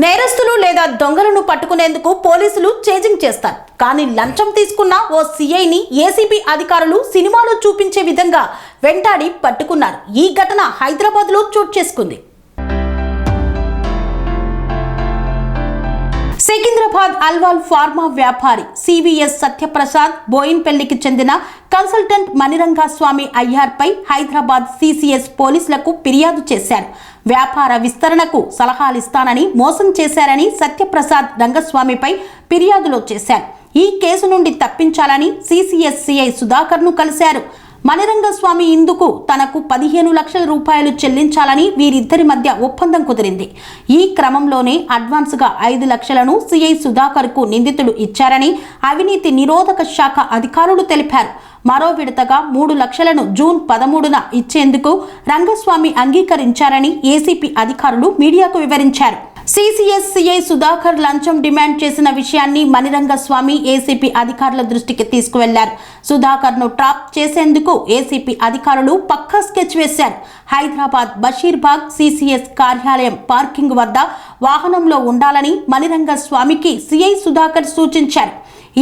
నేరస్తులు లేదా దొంగలను పట్టుకునేందుకు పోలీసులు చేజింగ్ చేస్తారు. కానీ లంచం తీసుకున్న ఓ సీఐని ఏసీపీ అధికారులు సినిమాలో చూపించే విధంగా వెంటాడి పట్టుకున్నారు. ఈ ఘటన హైదరాబాద్లో చోటు చేసుకుంది. సికింద్రాబాద్ అల్వాల్ ఫార్మా వ్యాపారి సివిఎస్ సత్యప్రసాద్ బోయిన్పల్లికి చెందిన కన్సల్టెంట్ మణిరంగస్వామి అయ్యార్పై హైదరాబాద్ సిసిఎస్ పోలీసులకు ఫిర్యాదు చేశారు. వ్యాపార విస్తరణకు సలహాలిస్తానని మోసం చేశారని సత్యప్రసాద్ రంగస్వామిపై ఫిర్యాదులో చేశారు. ఈ కేసు నుండి తప్పించాలని సిసిఎస్ సిఐ సుధాకర్ను కలిశారు. మణిరంగస్వామి ఇందుకు తనకు 15 లక్షల రూపాయలు చెల్లించాలని వీరిద్దరి మధ్య ఒప్పందం కుదిరింది. ఈ క్రమంలోనే అడ్వాన్స్గా 5 లక్షలను సిఐ సుధాకర్కు నిందితుడు ఇచ్చారని అవినీతి నిరోధక శాఖ అధికారులు తెలిపారు. మరో విడతగా 3 లక్షలను జూన్ 13న ఇచ్చేందుకు రంగస్వామి అంగీకరించారని ఏసీపీ అధికారులు మీడియాకు వివరించారు. సిసిఎస్ సిఐ సుధాకర్ లంచం డిమాండ్ చేసిన విషయాన్ని మణిరంగస్వామి ఏసీపీ అధికారుల దృష్టికి తీసుకువెళ్లారు. సుధాకర్ను ట్రాప్ చేసేందుకు ఏసీపీ అధికారులు పక్కా స్కెచ్ వేశారు. హైదరాబాద్ బషీర్బాగ్ సిసిఎస్ కార్యాలయం పార్కింగ్ వద్ద వాహనంలో ఉండాలని మణిరంగస్వామికి సిఐ సుధాకర్ సూచించారు.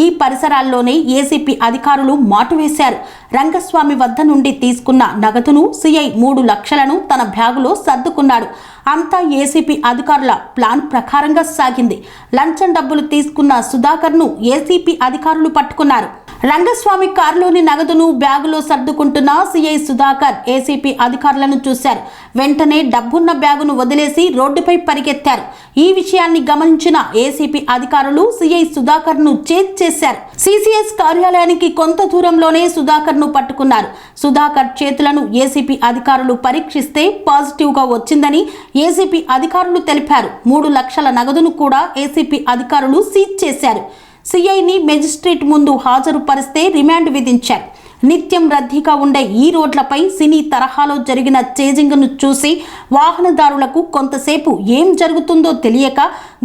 ఈ పరిసరాల్లోనే ఏసీపీ అధికారులు మాటు వేశారు. రంగస్వామి వద్ద నుండి తీసుకున్న నగదును సిఐ 3 లక్షలను తన బ్యాగులో సర్దుకున్నాడు. అంతా ఏసీపీ అధికారుల ప్లాన్ ప్రకారంగా సాగింది. లంచం డబ్బులు తీసుకున్న సుధాకర్ను ఏసీపీ అధికారులు పట్టుకున్నారు. రంగస్వామి కారులోని నగదును బ్యాగులో సర్దుకుంటున్న సిఐ సుధాకర్ ఏసీపీ అధికారులను చూశారు. వెంటనే డబ్బున్న బ్యాగును వదిలేసి రోడ్డుపై పరిగెత్తారు. ఈ విషయాన్ని గమనించిన ఏసీపీ అధికారులు సిఐ సుధాకర్ను చేజ్ చేశారు. సిసిఎస్ కార్యాలయానికి కొంత దూరంలోనే సుధాకర్ను పట్టుకున్నారు. సుధాకర్ చేతులను ఏసీపీ అధికారులు పరీక్షిస్తే పాజిటివ్గా వచ్చిందని ఏసీపీ అధికారులు తెలిపారు. 3 లక్షల నగదును కూడా ఏసీపీ అధికారులు సీజ్ చేశారు. సిఐని మెజిస్ట్రేట్ ముందు హాజరుపరిస్తే రిమాండ్ విధించారు. నిత్యం రద్దీగా ఉండే ఈ రోడ్లపై సినీ తరహాలో జరిగిన చేజింగ్ను చూసి వాహనదారులకు కొంతసేపు ఏం జరుగుతుందో తెలియక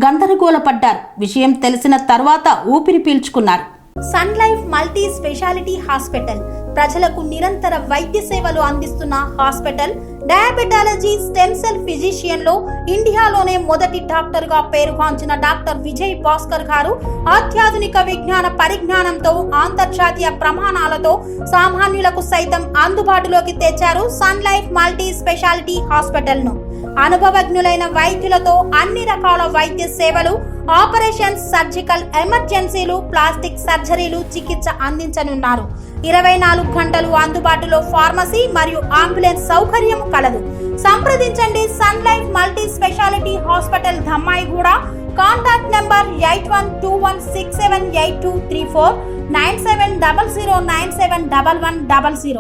గందరగోళపడ్డారు. విషయం తెలిసిన తర్వాత ఊపిరి పీల్చుకున్నారు. Sun Life multi speciality hospital ప్రజలకు నిరంతర వైద్య సేవలు అందిస్తున్న hospital. Diabetology, stem cell physician లో ఇండియాలోనే మొదటి డాక్టర్ గా పేరుగాంచిన డాక్టర్ విజయ్ భాస్కర్ గారు అత్యాధునిక విజ్ఞాన పరిజ్ఞానంతో అంతర్జాతీయ ప్రమాణాలతో సామాన్యులకు సైతం అందుబాటులోకి తెచ్చారు Sun Life multi speciality hospital ను. అనుభవజ్ఞులైన వైద్యులతో అన్ని రకాల వైద్య సేవలు, ఆపరేషన్స్, సర్జికల్ ఎమర్జెన్సీలు, ప్లాస్టిక్ సర్జరీలు, చికిత్స అందించనున్నారు. 24 గంటలు అందుబాటులో ఫార్మసీ మరియు అంబులెన్స్ సౌకర్యం కలదు. సంప్రదించండి Sun Life multi speciality hospital, Dammaiguda. Contact number 8121678234 9700971100.